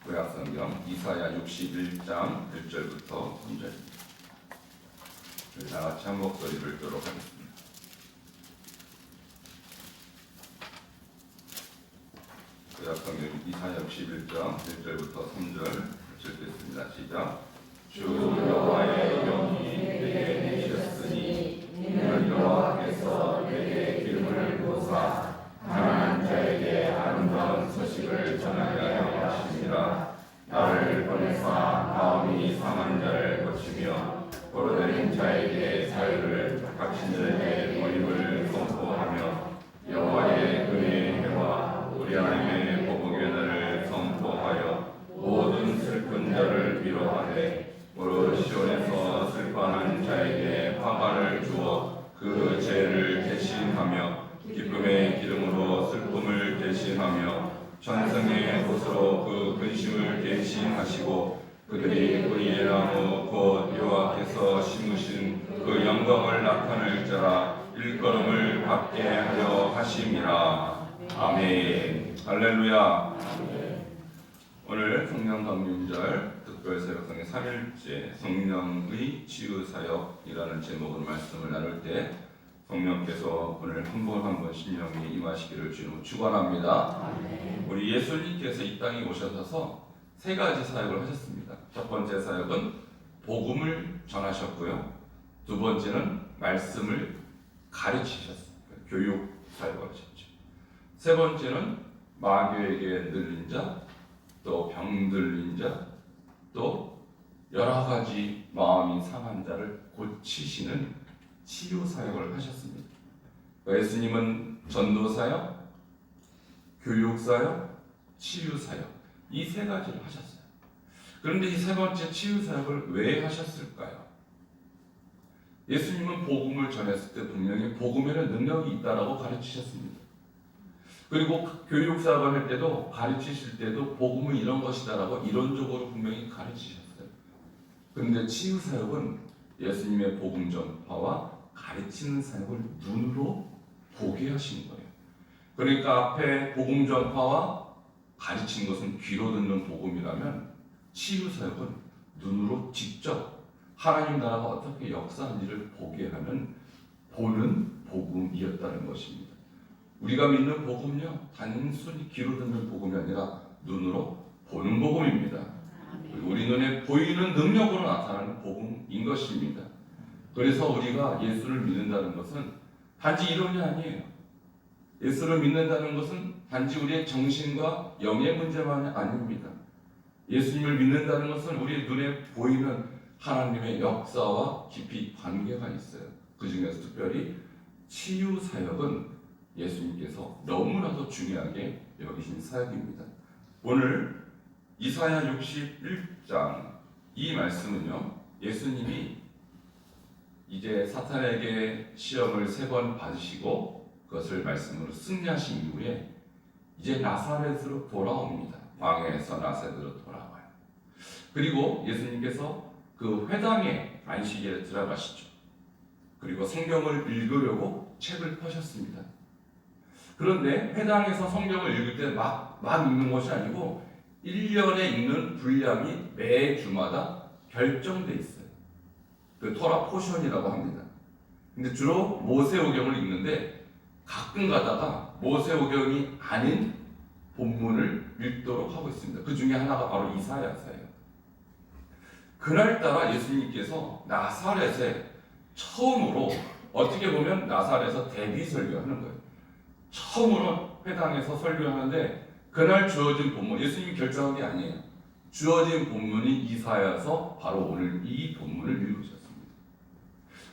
구약성경 이사야 61장 1절부터 3절. 다 같이 한 목소리를 읽도록 하겠습니다. 구약성경 이사야 61장 1절부터 3절 읽겠습니다. 시작. 주 여호와의 영이 내게 계셨으니 이는 여호와께서 내게 기름을 부으사 가난한 자에게 아름다운 소식을 전하게 하려 하심이라. 나를 보내사 마음이 상한 자를 고치며 포로된 자에게 자유를, 각신자에게 모임을 선포하며 여호와의 은혜의 해와 우리 하나님의 복음의 날을 선포하여 모든 슬픈 자를 위로하되 무릇 시온에서 슬퍼하는 자에게 화관을 주어 그 죄를 대신하며 기쁨의 기름으로 슬픔을 대신하며 천성의 옷으로 그 근심을 대신하시고 그들이 그의 나무 곧 여호와께서 심으신 그 영광을 나타낼 자라 일걸음을 받게 하려 하심이라. 아멘. 할렐루야. 오늘 성령 강림절 특별 새벽성의 3일째 성령의 치유사역이라는 제목으로 말씀을 나눌 때 성령께서 오늘 한 번 한 번 심령에 임하시기를 주님으로 축원합니다. 우리 예수님께서 이 땅에 오셔서 세 가지 사역을 하셨습니다. 첫 번째 사역은 복음을 전하셨고요. 두 번째는 말씀을 가르치셨어요. 교육 사역을 하셨죠. 세 번째는 마귀에게 늘린 자, 또 병들린 자, 또 여러 가지 마음이 상한 자를 고치시는 치유 사역을 하셨습니다. 예수님은 전도 사역, 교육 사역, 치유 사역 이 세 가지를 하셨어요. 그런데 이 세 번째 치유 사역을 왜 하셨을까요? 예수님은 복음을 전했을 때 분명히 복음에는 능력이 있다라고 가르치셨습니다. 그리고 교육 사역을 할 때도 가르치실 때도 복음은 이런 것이다라고 이론적으로 분명히 가르치셨어요. 그런데 치유 사역은 예수님의 복음 전파와 가르치는 사역을 눈으로 보게 하신 거예요. 그러니까 앞에 복음 전파와 가르치는 것은 귀로 듣는 복음이라면 치유 사역은 눈으로 직접 하나님 나라가 어떻게 역사하는지를 보게 하는 보는 복음이었다는 것입니다. 우리가 믿는 복음은요, 단순히 귀로 듣는 복음이 아니라 눈으로 보는 복음입니다. 우리 눈에 보이는 능력으로 나타나는 복음인 것입니다. 그래서 우리가 예수를 믿는다는 것은 단지 이론이 아니에요. 예수를 믿는다는 것은 단지 우리의 정신과 영의 문제만이 아닙니다. 예수님을 믿는다는 것은 우리 눈에 보이는 하나님의 역사와 깊이 관계가 있어요. 그 중에서 특별히 치유 사역은 예수님께서 너무나도 중요하게 여기신 사역입니다. 오늘 이사야 61장 이 말씀은요, 예수님이 이제 사탄에게 시험을 3번 받으시고 그것을 말씀으로 승리하신 이후에 이제 나사렛으로 돌아옵니다. 광야에서 나사렛으로 돌아와요. 그리고 예수님께서 그 회당에 안식일에 들어가시죠. 그리고 성경을 읽으려고 책을 펴셨습니다. 그런데 회당에서 성경을 읽을 때 막 읽는 것이 아니고 1년에 읽는 분량이 매 주마다 결정돼 있어요. 그 토라 포션이라고 합니다. 근데 주로 모세오경을 읽는데 가끔 가다가 모세오경이 아닌 본문을 읽도록 하고 있습니다. 그 중에 하나가 바로 이사야서예요. 그날따라 예수님께서 나사렛에 처음으로 어떻게 보면 나사렛에서 대비 설교하는 거예요. 처음으로 회당에서 설교하는데 그날 주어진 본문, 예수님이 결정한 게 아니에요. 주어진 본문이 이사야서 바로 오늘 이 본문을 읽으셨습니다.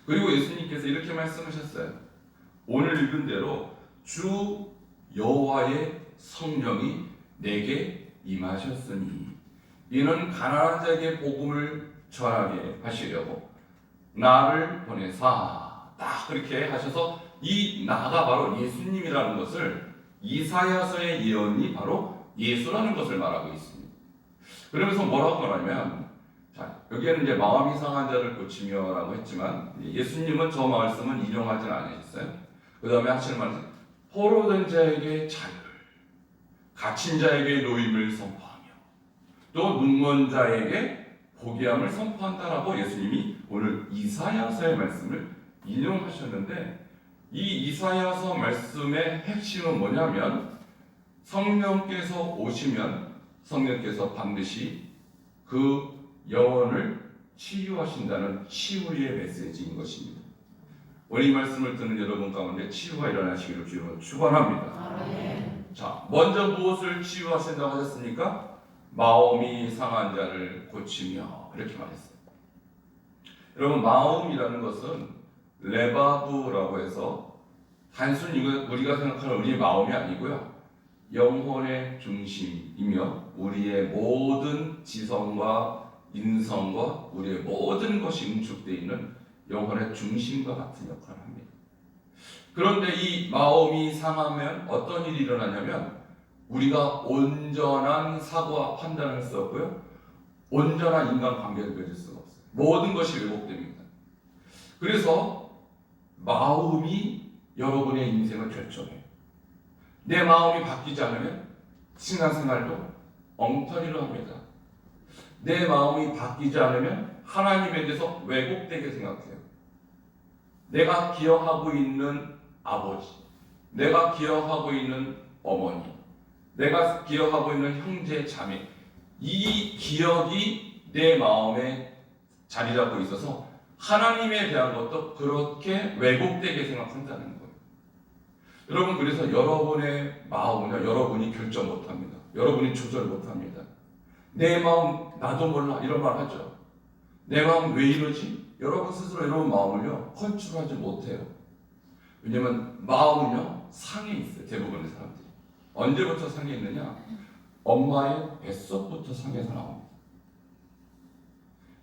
그리고 예수님께서 이렇게 말씀하셨어요. 오늘 읽은 대로 주 여호와의 성령이 내게 임하셨으니 이는 가난한 자에게 복음을 전하게 하시려고 나를 보내사, 딱 그렇게 하셔서 이 나가 바로 예수님이라는 것을 이사야서의 예언이 바로 예수라는 것을 말하고 있습니다. 그러면서 뭐라고 말하냐면, 자, 여기에는 이제 마음이 상한 자를 고치며라고 했지만 예수님은 저 말씀은 인용하지 않으셨어요. 그 다음에 하시는 말은 포로된 자에게 자유를, 갇힌 자에게 노임을 선포하며 또 눈먼 자에게 보게함을 선포한다라고 예수님이 오늘 이사야서의 말씀을 인용하셨는데, 이 이사야서 말씀의 핵심은 뭐냐면 성령께서 오시면 성령께서 반드시 그 영혼을 치유하신다는 치유의 메시지인 것입니다. 오늘 이 말씀을 듣는 여러분 가운데 치유가 일어나시기를 주로 축원합니다. 자, 먼저 무엇을 치유하신다고 하셨습니까? 마음이 상한 자를 고치며, 이렇게 말했어요. 여러분, 마음이라는 것은 레바브라고 해서 단순히 우리가 생각하는 우리의 마음이 아니고요, 영혼의 중심이며 우리의 모든 지성과 인성과 우리의 모든 것이 응축되어 있는 영혼의 중심과 같은 역할을 합니다. 그런데 이 마음이 상하면 어떤 일이 일어나냐면 우리가 온전한 사고와 판단을 할 수 없고요, 온전한 인간관계를 맺을 수가 없어요. 모든 것이 왜곡됩니다. 그래서 마음이 여러분의 인생을 결정해요. 내 마음이 바뀌지 않으면 신앙생활도 엉터리로 합니다. 내 마음이 바뀌지 않으면 하나님에 대해서 왜곡되게 생각해요. 내가 기억하고 있는 아버지, 내가 기억하고 있는 어머니, 내가 기억하고 있는 형제, 자매, 이 기억이 내 마음에 자리 잡고 있어서 하나님에 대한 것도 그렇게 왜곡되게 생각한다는 거예요. 여러분, 그래서 여러분의 마음은요, 여러분이 결정 못합니다. 여러분이 조절 못합니다. 내 마음 나도 몰라, 이런 말 하죠. 내 마음 왜 이러지? 여러분 스스로 여러분 마음을요 컨트롤하지 못해요. 왜냐면 마음은요 상해 있어요. 대부분의 사람들이. 언제부터 상해 있느냐? 엄마의 뱃속부터 상해서 나옵니다.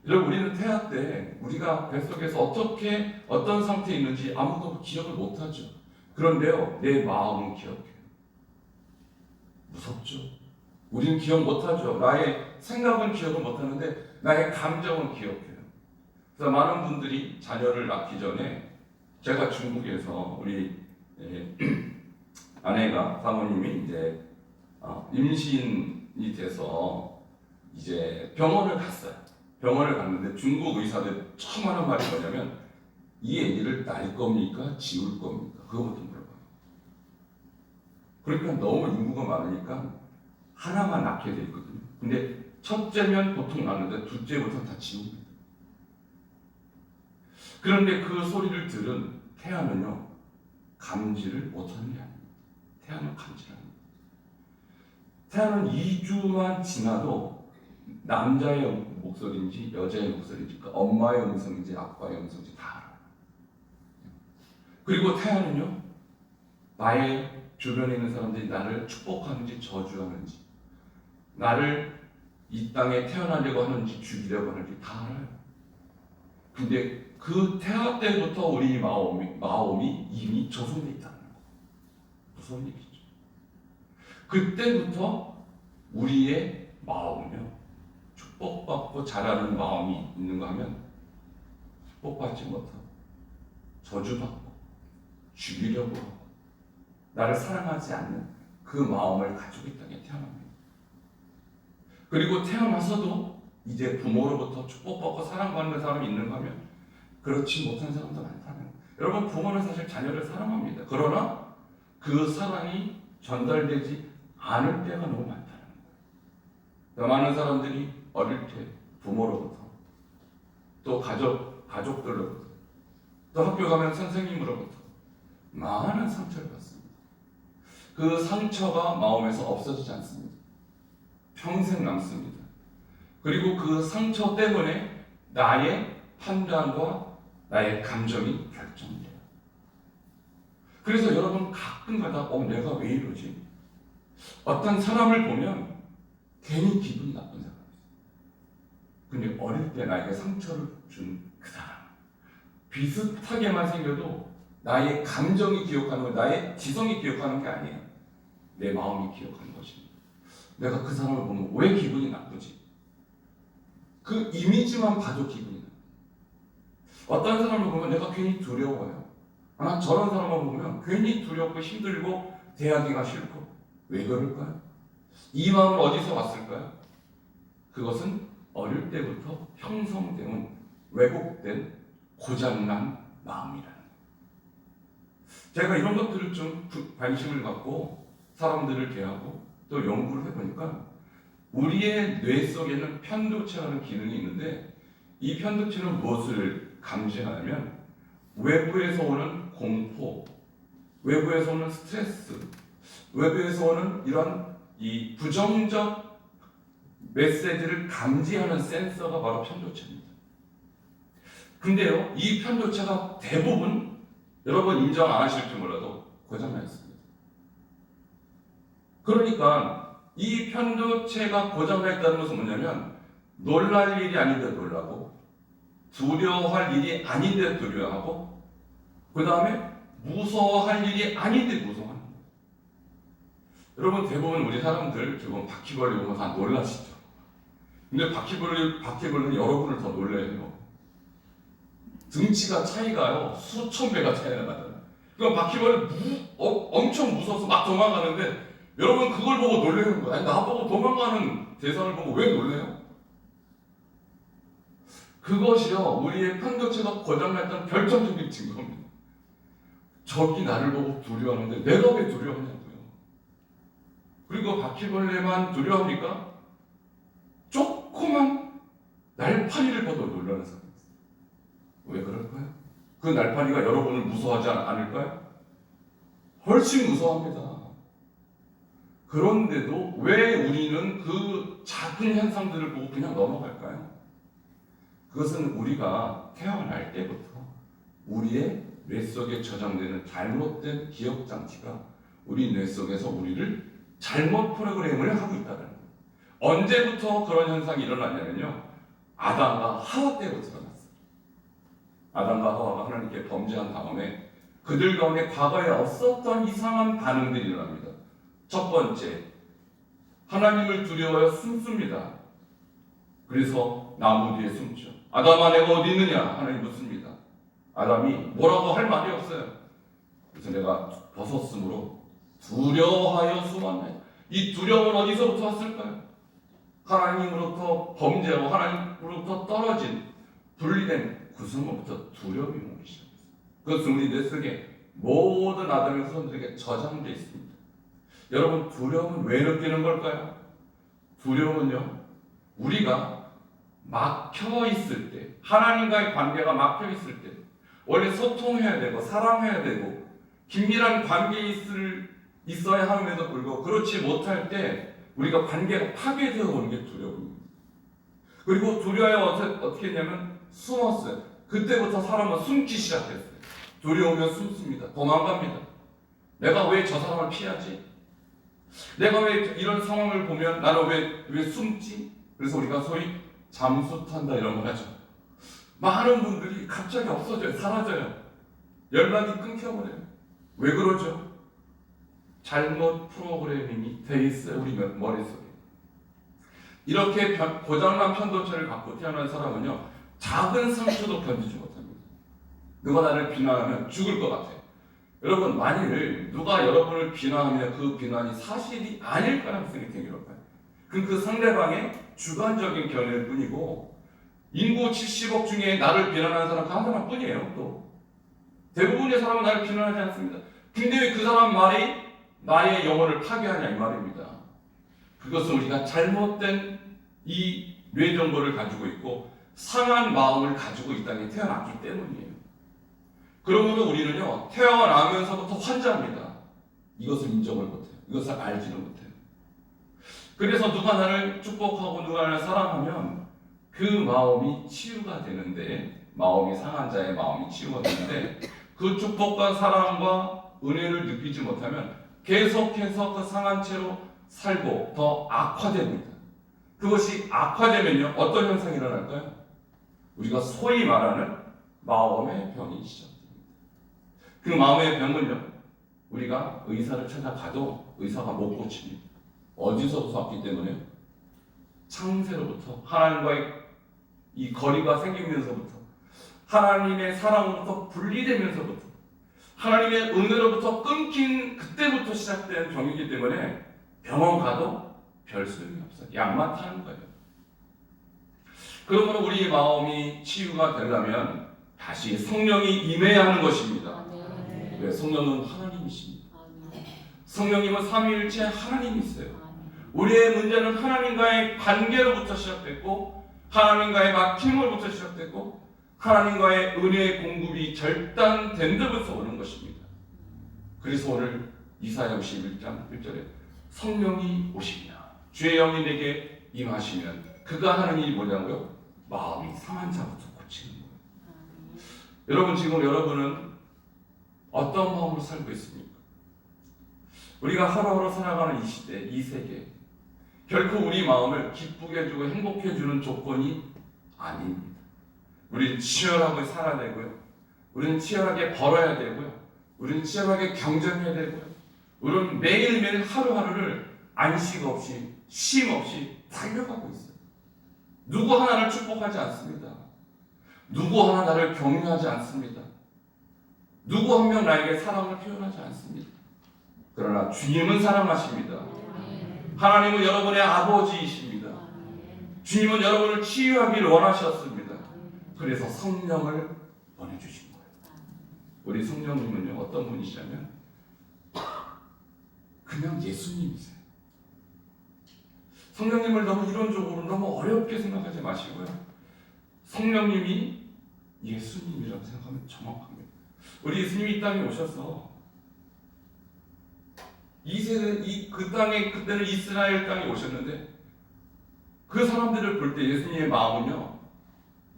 여러분, 우리는 태아 때 우리가 뱃속에서 어떤 상태에 있는지 아무도 기억을 못하죠. 그런데요, 내 마음은 기억해요. 무섭죠? 우리는 기억 못하죠. 나의 생각은 기억을 못하는데 나의 감정은 기억해요. 그래서 많은 분들이 자녀를 낳기 전에, 제가 중국에서 우리 아내가, 사모님이 이제 임신이 돼서 이제 병원을 갔어요. 병원을 갔는데 중국 의사들 처음 하는 말이 뭐냐면 이 아기를 낳을 겁니까? 지울 겁니까? 그거부터 물어봐요. 그러니까 너무 인구가 많으니까 하나만 낳게 돼 있거든요. 근데 첫째면 보통 낳는데 둘째부터는 다 지웁니다. 그런데 그 소리를 들은 태아는요 감지를 못하는 게 아닙니다. 태아는 감지를 합니다. 태아는 2주만 지나도 남자의 목소리인지 여자의 목소리인지, 그러니까 엄마의 음성인지 아빠의 음성인지 다 알아요. 그리고 태아는요 나의 주변에 있는 사람들이 나를 축복하는지 저주하는지, 나를 이 땅에 태어나려고 하는지 죽이려고 하는지 다 알아요. 근데 그 태아 때부터 우리 마음이 이미 조성되어 있다는 거예요. 무서운 얘기죠. 그때부터 우리의 마음은요 축복받고 자라는 마음이 있는가 하면 축복받지 못하고 저주받고 죽이려고 하고 나를 사랑하지 않는 그 마음을 가지고 이 땅에 태어납니다. 그리고 태어나서도 이제 부모로부터 축복받고 사랑받는 사람이 있는가 하면 그렇지 못한 사람도 많다는 거예요. 여러분, 부모는 사실 자녀를 사랑합니다. 그러나 그 사랑이 전달되지 않을 때가 너무 많다는 거예요. 많은 사람들이 어릴 때 부모로부터, 또 가족들로부터, 또 학교 가면 선생님으로부터 많은 상처를 받습니다. 그 상처가 마음에서 없어지지 않습니다. 평생 남습니다. 그리고 그 상처 때문에 나의 판단과 나의 감정이 결정돼요. 그래서 여러분 가끔가다 내가 왜 이러지? 어떤 사람을 보면 괜히 기분이 나쁜 사람이 있어요. 근데 어릴 때 나에게 상처를 준 그 사람, 비슷하게만 생겨도 나의 감정이 기억하는 건, 나의 지성이 기억하는 게 아니에요. 내 마음이 기억하는 것입니다. 내가 그 사람을 보면 왜 기분이 나쁘지? 그 이미지만 봐도 기분이 나쁘지. 어떤 사람을 보면 내가 괜히 두려워요. 하나 저런 사람을 보면 괜히 두렵고 힘들고 대하기가 싫고. 왜 그럴까요? 이 마음은 어디서 왔을까요? 그것은 어릴 때부터 형성되는 왜곡된 고장난 마음이라는 거예요. 제가 이런 것들을 좀 관심을 갖고 사람들을 대하고 또 연구를 해보니까 우리의 뇌 속에는 편도체라는 기능이 있는데 이 편도체는 무엇을 감지하냐면 외부에서 오는 공포, 외부에서 오는 스트레스, 외부에서 오는 이런 이 부정적 메시지를 감지하는 센서가 바로 편도체입니다. 근데요, 이 편도체가 대부분 여러분 인정 안 하실지 몰라도 고장나 있습니다. 그러니까 이 편도체가 고장나 있다는 것은 뭐냐면 놀랄 일이 아닌데 놀라고 두려워할 일이 아닌데 두려워하고 그 다음에 무서워할 일이 아닌데 무서워하는 거예요. 여러분 대부분 우리 사람들 지금 바퀴벌레 보면 다 놀라시죠? 근데 바퀴벌레는 여러분을 더 놀래요. 등치가 차이가요 수천 배가 차이가 나잖아요. 그럼 바퀴벌레 엄청 무서워서 막 도망가는데 여러분 그걸 보고 놀래는 거예요. 아니, 나 보고 도망가는 대상을 보고 왜 놀래요? 그것이요 우리의 편도체가 고장났던 결정적인 증거입니다. 적이 나를 보고 두려워하는데 내가 왜 두려워하냐고요. 그리고 바퀴벌레만 두려워합니까? 조그만 날파리를 봐도 놀라는 사람이 있어요. 왜 그럴까요? 그 날파리가 여러분을 무서워하지 않을까요? 훨씬 무서워합니다. 그런데도 왜 우리는 그 작은 현상들을 보고 그냥 넘어갈까요? 그것은 우리가 태어날 때부터 우리의 뇌 속에 저장되는 잘못된 기억 장치가 우리 뇌 속에서 우리를 잘못 프로그램을 하고 있다는 거예요. 언제부터 그런 현상이 일어났냐면요. 아담과 하와 때부터 일어났어요. 아담과 하와가 하나님께 범죄한 다음에 그들 가운데 과거에 없었던 이상한 반응들이 일어납니다. 첫 번째, 하나님을 두려워하여 숨습니다. 그래서 나무 뒤에 숨죠. 아담아 내가 어디 있느냐? 하나님 묻습니다. 아담이 뭐라고 할 말이 없어요. 그래서 내가 벗었으므로 두려워하여 숨었네. 이 두려움은 어디서부터 왔을까요? 하나님으로부터 범죄하고 하나님으로부터 떨어진 분리된 그 순간부터 두려움이 오기 시작했어요. 그것은 우리 뇌 속에 모든 아담의 후손들에게 저장되어 있습니다. 여러분 두려움은 왜 느끼는 걸까요? 두려움은요 우리가 막혀 있을 때, 하나님과의 관계가 막혀 있을 때, 원래 소통해야 되고 사랑해야 되고 긴밀한 관계에 있어야 함에도 불구하고 그렇지 못할 때 우리가 관계가 파괴되어 오는 게 두려움입니다. 그리고 두려워야 어떻게 했냐면 숨었어요. 그때부터 사람은 숨기 시작했어요. 두려우면 숨습니다. 도망갑니다. 내가 왜 저 사람을 피하지? 내가 왜 이런 상황을 보면 나는 왜 숨지? 그래서 우리가 소위 잠수 탄다 이런 걸 하죠. 많은 분들이 갑자기 없어져요. 사라져요. 연락이 끊겨버려요. 왜 그러죠? 잘못 프로그래밍이 돼 있어요. 우리 머릿속에. 이렇게 고장난 편도체를 갖고 태어난 사람은요. 작은 상처도 견디지 못합니다. 누가 나를 비난하면 죽을 것 같아요. 여러분 만일 누가 여러분을 비난하면 그 비난이 사실이 아닐 가능성이 되게 높아요. 그럼 그 상대방의 주관적인 견해일 뿐이고 인구 70억 중에 나를 비난하는 사람 한 사람뿐이에요. 또 대부분의 사람은 나를 비난하지 않습니다. 근데 왜 그 사람 말이 나의 영혼을 파괴하냐 이 말입니다. 그것은 우리가 잘못된 이 뇌정보를 가지고 있고 상한 마음을 가지고 이 땅에 태어났기 때문이에요. 그러므로 우리는요 태어나면서부터 환자입니다. 이것을 인정을 못해요. 이것을 알지는 못해요. 그래서 누가 나를 축복하고 누가 나를 사랑하면 그 마음이 치유가 되는데, 마음이 상한 자의 마음이 치유가 되는데 그 축복과 사랑과 은혜를 느끼지 못하면 계속해서 그 상한 채로 살고 더 악화됩니다. 그것이 악화되면요 어떤 현상이 일어날까요? 우리가 소위 말하는 마음의 병이 시작됩니다. 그 마음의 병은요 우리가 의사를 찾아가도 의사가 못 고칩니다. 어디서부터 왔기 때문에 창세로부터 하나님과의 이 거리가 생기면서부터 하나님의 사랑으로부터 분리되면서부터 하나님의 은혜로부터 끊긴 그때부터 시작된 병이기 때문에 병원 가도 별 소용이 없어요. 약만 타는 거예요. 그러므로 우리 마음이 치유가 되려면 다시 성령이 임해야 하는 것입니다. 왜? 성령은 하나님이십니다. 성령님은 삼위일체 하나님이세요. 우리의 문제는 하나님과의 관계로부터 시작됐고, 하나님과의 막힘으로부터 시작됐고, 하나님과의 은혜의 공급이 절단된 데부터 오는 것입니다. 그래서 오늘 이사야 51장 1절에 성령이 오시며 주의 영이 내게 임하시면 그가 하는 일이 뭐냐고요? 마음이 상한 자부터 고치는 거예요. 여러분, 지금 여러분은 어떤 마음으로 살고 있습니까? 우리가 하루하루 살아가는 이 시대, 이 세계, 결코 우리 마음을 기쁘게 해주고 행복해 주는 조건이 아닙니다. 우리는 치열하게 살아야 되고요. 우리는 치열하게 벌어야 되고요. 우리는 치열하게 경쟁해야 되고요. 우리는 매일매일 하루하루를 안식 없이 쉼 없이 달려가고 있어요. 누구 하나를 축복하지 않습니다. 누구 하나 나를 격려하지 않습니다. 누구 한 명 나에게 사랑을 표현하지 않습니다. 그러나 주님은 사랑하십니다. 하나님은 여러분의 아버지이십니다. 주님은 여러분을 치유하기를 원하셨습니다. 그래서 성령을 보내주신 거예요. 우리 성령님은요, 어떤 분이시냐면 그냥 예수님이세요. 성령님을 너무 이론적으로 너무 어렵게 생각하지 마시고요. 성령님이 예수님이라고 생각하면 정확합니다. 우리 예수님이 이 땅에 오셔서 그 땅에, 그때는 이스라엘 땅에 오셨는데 그 사람들을 볼 때 예수님의 마음은요,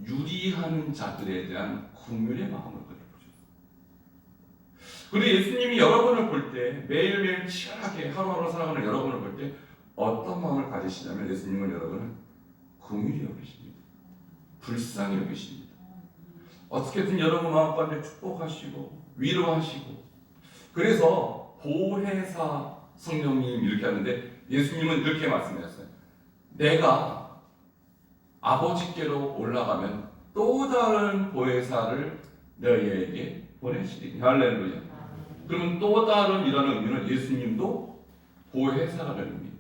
유리하는 자들에 대한 긍휼의 마음을 가져보셨어요. 그리고 예수님이 여러분을 볼 때, 매일매일 치열하게 하루하루 살아가는 여러분을 볼 때 어떤 마음을 가지시냐면, 예수님은 여러분을 긍휼히 여기십니다. 불쌍히 여기십니다. 어떻게든 여러분 마음 가운데 축복하시고 위로하시고. 그래서 보혜사 성령님 이렇게 하는데, 예수님은 이렇게 말씀하셨어요. 내가 아버지께로 올라가면 또 다른 보혜사를 너희에게 보내시리니. 할렐루야. 그러면 또 다른 이라는 의미는 예수님도 보혜사라는 의미.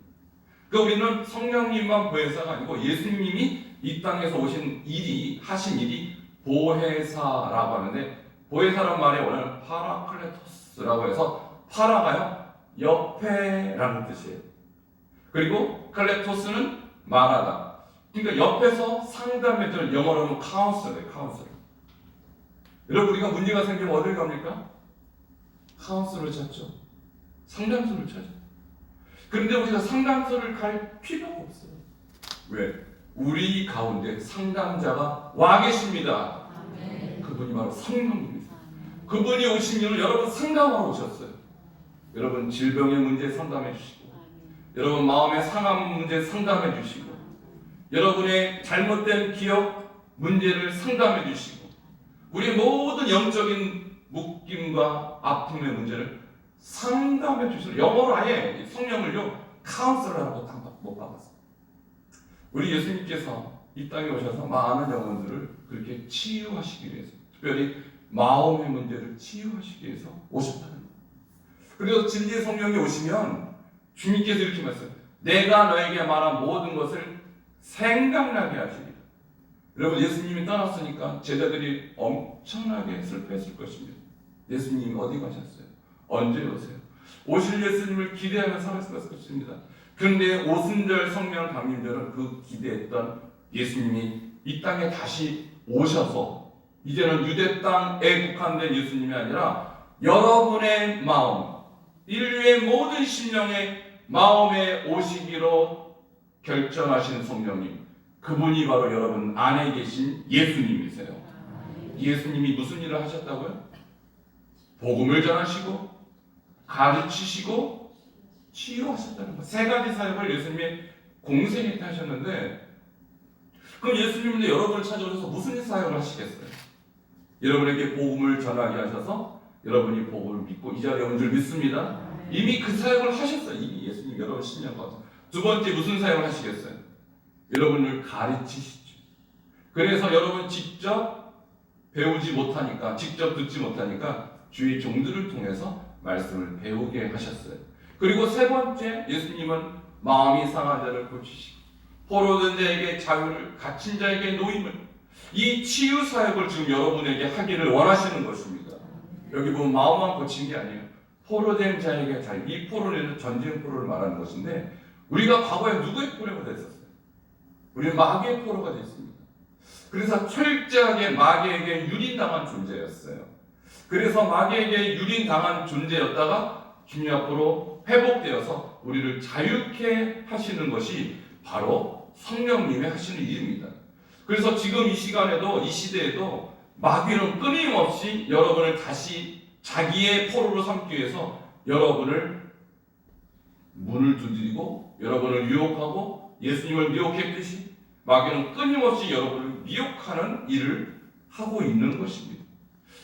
그러니까 우리는 성령님만 보혜사가 아니고 예수님이 이 땅에서 오신 일이, 하신 일이 보혜사라고 하는데, 보혜사란 말의 원어는 파라클레토스라고 해서, 파라가요 옆에라는 뜻이에요. 그리고 클레토스는 말하다. 그러니까 옆에서 상담해주는, 영어로 하면 카운슬러예요. 카운슬러. 여러분, 우리가 문제가 생기면 어딜 갑니까? 카운슬러를 찾죠. 상담소를 찾죠. 그런데 우리가 상담소를 갈 필요가 없어요. 왜? 우리 가운데 상담자가 와 계십니다. 그분이 바로 성령님이세요. 그분이 오신 이유는 여러분 상담하러 오셨어요. 여러분 질병의 문제 상담해 주시고, 여러분 마음의 상한 문제 상담해 주시고, 여러분의 잘못된 기억 문제를 상담해 주시고, 우리 모든 영적인 묶임과 아픔의 문제를 상담해 주시고, 영어로 아예 성령을요 카운슬러라고 못 받았어요. 우리 예수님께서 이 땅에 오셔서 많은 영혼들을 그렇게 치유하시기 위해서, 특별히 마음의 문제를 치유하시기 위해서 오셨다는 거예요. 그래서 진리의 성령이 오시면 주님께서 이렇게 말씀해요. 내가 너에게 말한 모든 것을 생각나게 하시리라. 여러분, 예수님이 떠났으니까 제자들이 엄청나게 슬퍼했을 것입니다. 예수님이 어디 가셨어요? 언제 오세요? 오실 예수님을 기대하며 살았을 것입니다. 그런데 오순절 성령 강림절은 그 기대했던 예수님이 이 땅에 다시 오셔서 이제는 유대 땅에 국한된 예수님이 아니라 여러분의 마음, 인류의 모든 심령의 마음에 오시기로 결정하신 성령님, 그분이 바로 여러분 안에 계신 예수님이세요. 예수님이 무슨 일을 하셨다고요? 복음을 전하시고 가르치시고 치유하셨다는 거. 세 가지 사역을 예수님이 공생애 때 하셨는데, 그럼 예수님은 여러분을 찾아오셔서 무슨 사역을 하시겠어요? 여러분에게 복음을 전하게 하셔서 여러분이 복음을 믿고 이 자리에 온 줄 믿습니다. 이미 그 사역을 하셨어요. 이미 예수님 여러분 10년 가서. 두 번째 무슨 사역을 하시겠어요? 여러분을 가르치시죠. 그래서 여러분 직접 배우지 못하니까, 직접 듣지 못하니까 주의 종들을 통해서 말씀을 배우게 하셨어요. 그리고 세 번째, 예수님은 마음이 상한 자를 고치시고, 포로된 자에게 자유를, 갇힌 자에게 노임을, 이 치유 사역을 지금 여러분에게 하기를 원하시는 것입니다. 여기 보면 마음만 고친 게 아니에요. 포로된 자에게 자유. 이 포로는 전쟁 포로를 말하는 것인데, 우리가 과거에 누구의 포로가 됐었어요? 우리는 마귀의 포로가 됐습니다. 그래서 철저하게 마귀에게 유린당한 존재였어요. 그래서 마귀에게 유린당한 존재였다가 주님 앞으로 회복되어서 우리를 자유케 하시는 것이 바로 성령님이 하시는 일입니다. 그래서 지금 이 시간에도, 이 시대에도 마귀는 끊임없이 여러분을 다시 자기의 포로로 삼기 위해서 여러분을 문을 두드리고 여러분을 유혹하고, 예수님을 미혹했듯이 마귀는 끊임없이 여러분을 미혹하는 일을 하고 있는 것입니다.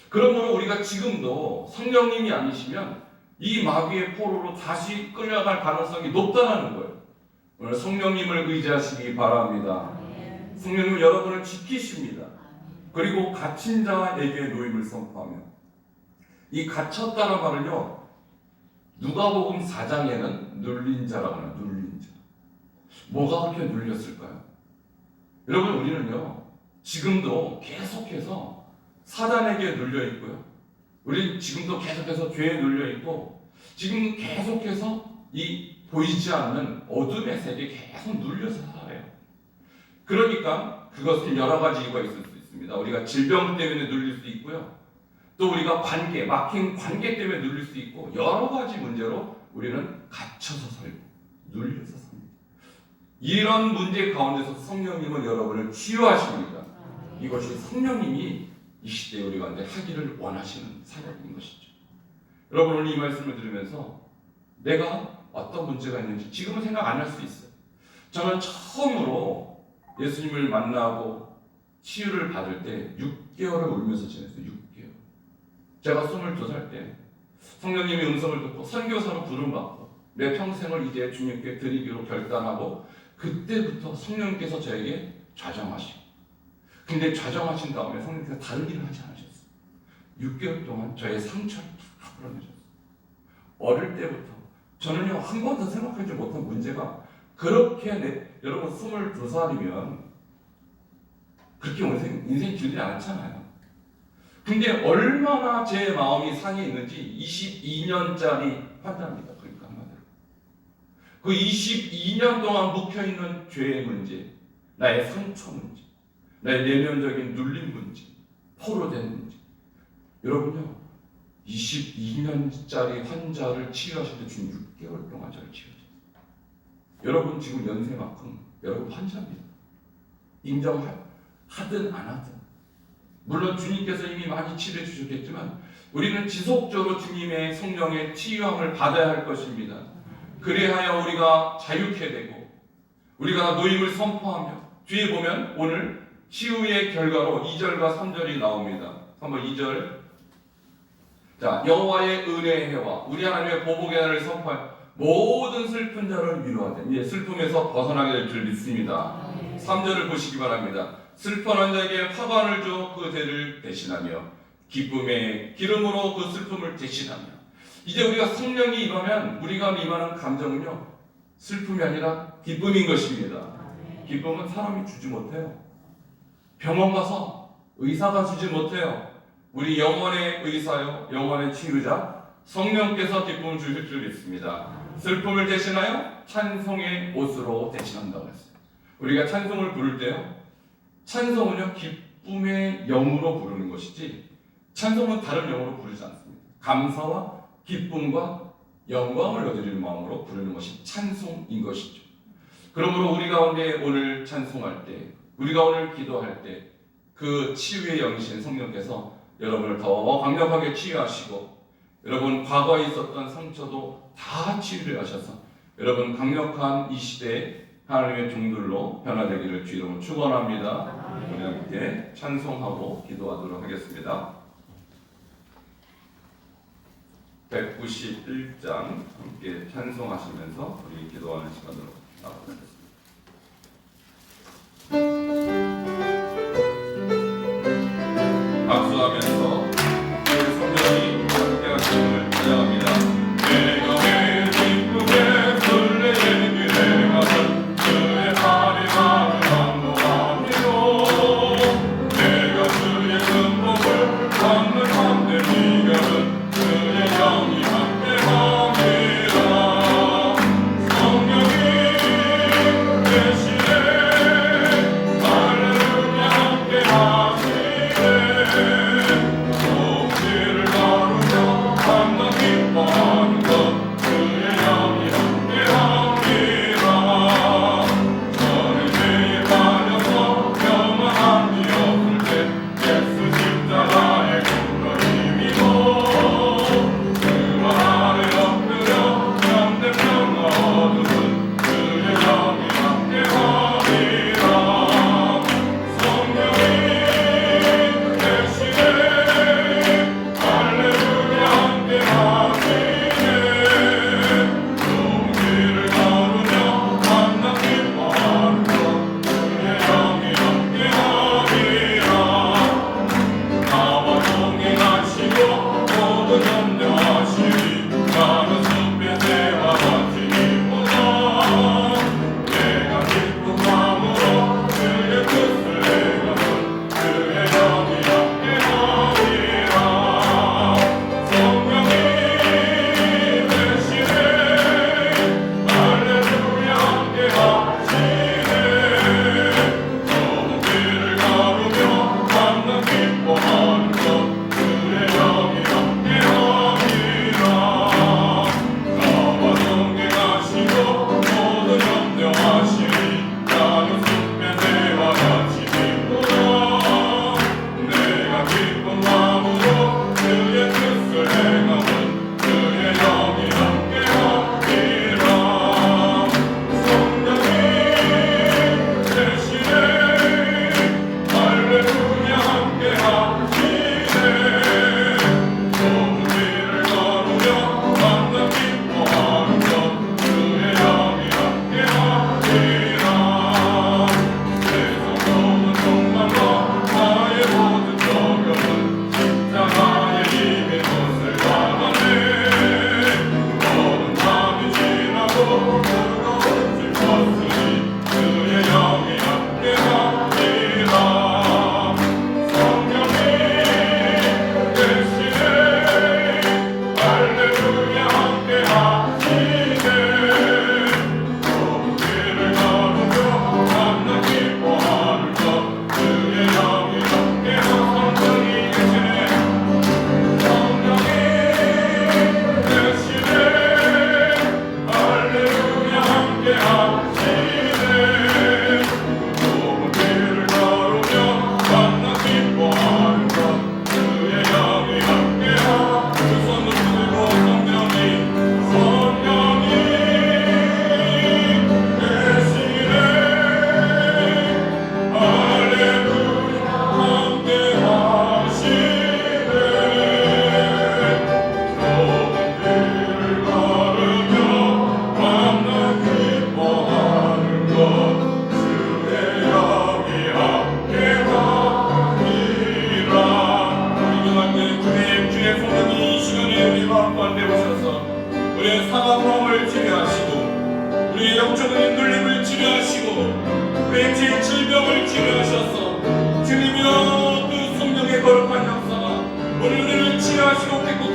그러므로 우리가 지금도 성령님이 아니시면 이 마귀의 포로로 다시 끌려갈 가능성이 높다는 거예요. 오늘 성령님을 의지하시기 바랍니다. 성령님은 여러분을 지키십니다. 그리고 갇힌 자에게 노임을 선포하며, 이 갇혔다는 말을요, 누가복음 4장에는 눌린 자라고 하는, 눌린 자. 뭐가 그렇게 눌렸을까요? 여러분, 우리는요 지금도 계속해서 사단에게 눌려 있고요, 우리 지금도 계속해서 죄에 눌려 있고, 지금 계속해서 이 보이지 않는 어둠의 세계에 계속 눌려서 살아요. 그러니까 그것은 여러 가지 이유가 있을 수 있습니다. 우리가 질병 때문에 눌릴 수 있고요, 또 우리가 관계, 막힌 관계 때문에 눌릴 수 있고, 여러 가지 문제로 우리는 갇혀서 살고 눌려서 삽니다. 이런 문제 가운데서 성령님은 여러분을 치유하십니다. 이것이 성령님이 이 시대에 우리 가운데 하기를 원하시는 사역인 것이죠. 여러분, 오늘 이 말씀을 들으면서 내가 어떤 문제가 있는지 지금은 생각 안 할 수 있어요. 저는 처음으로 예수님을 만나고 치유를 받을 때 6개월을 울면서 지냈어요. 6개월. 제가 22살 때 성령님의 음성을 듣고 선교사로 부름받고 내 평생을 이제 주님께 드리기로 결단하고, 그때부터 성령님께서 저에게 좌정하시고, 근데 좌정하신 다음에 성령님께서 다른 일을 하지 않으셨어요. 6개월 동안 저의 상처를 다 풀어내셨어요. 어릴 때부터 저는요 한 번도 생각하지 못한 문제가, 그렇게 여러분 22살이면 그렇게 인생 길지 않잖아요. 근데 얼마나 제 마음이 상해 있는지 22년짜리 환자입니다. 그러니까 한마디로 그 22년 동안 묵혀있는 죄의 문제, 나의 상처 문제, 나의 내면적인 눌림 문제, 포로된 문제. 여러분요 22년짜리 환자를 치유하실 때 주님 6개월 동안 저를 치유하셨어요. 여러분 지금 연세만큼 여러분 환자입니다. 인정하든 안 하든. 물론 주님께서 이미 많이 치료해 주셨겠지만 우리는 지속적으로 주님의 성령의 치유함을 받아야 할 것입니다. 그래야 우리가 자유케 되고, 우리가 노임을 선포하며, 뒤에 보면 오늘 치유의 결과로 2절과 3절이 나옵니다. 한번 2절. 자, 여호와의 은혜의 해와 우리 하나님의 보복의 날을 선포하여 모든 슬픈 자를 위로하되, 이제 슬픔에서 벗어나게 될 줄 믿습니다. 3절을 보시기 바랍니다. 슬퍼하는 자에게 화관을 줘 그 죄를 대신하며 기쁨의 기름으로 그 슬픔을 대신하며. 이제 우리가 성령이 임하면 우리가 임하는 감정은요 슬픔이 아니라 기쁨인 것입니다. 기쁨은 사람이 주지 못해요. 병원 가서 의사가 주지 못해요. 우리 영혼의 의사요, 영혼의 치유자 성령께서 기쁨을 주실 줄 믿습니다. 슬픔을 대신하여 찬송의 옷으로 대신한다고 했어요. 우리가 찬송을 부를 때요, 찬송은요 기쁨의 영으로 부르는 것이지, 찬송은 다른 영으로 부르지 않습니다. 감사와 기쁨과 영광을 얻으리는 마음으로 부르는 것이 찬송인 것이죠. 그러므로 우리 가운데 오늘 찬송할 때, 우리가 오늘 기도할 때 그 치유의 영이신 성령께서 여러분을 더 강력하게 치유하시고, 여러분 과거에 있었던 상처도 다 치유를 하셔서 여러분 강력한 이 시대에 하나님의 종들로 변화되기를 주 이름으로 축원합니다. 우리 함께 찬송하고 기도하도록 하겠습니다. 191장 함께 찬송하시면서 우리 기도하는 시간으로 나가겠습니다. 박수하면서 우리 성령이 함께 하심을 찬양합니다. 내가 왜 기쁨에 설레는 길에 가서 그의 하늘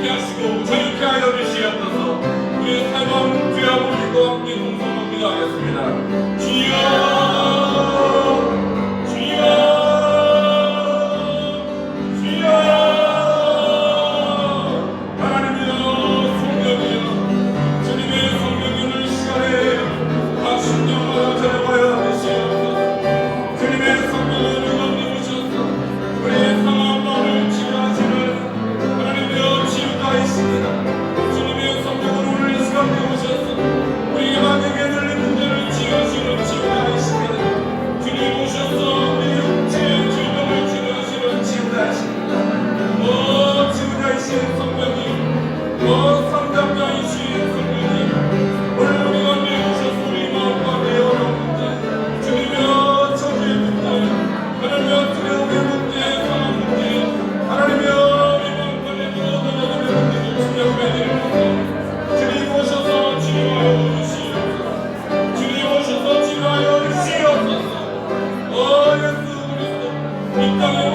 행복케 하시고 자유케 하여 주시옵소서. 우리의 삶은 주여 아버지와 함께 동성으로 기도하겠습니다. 주여 주여 이 땅에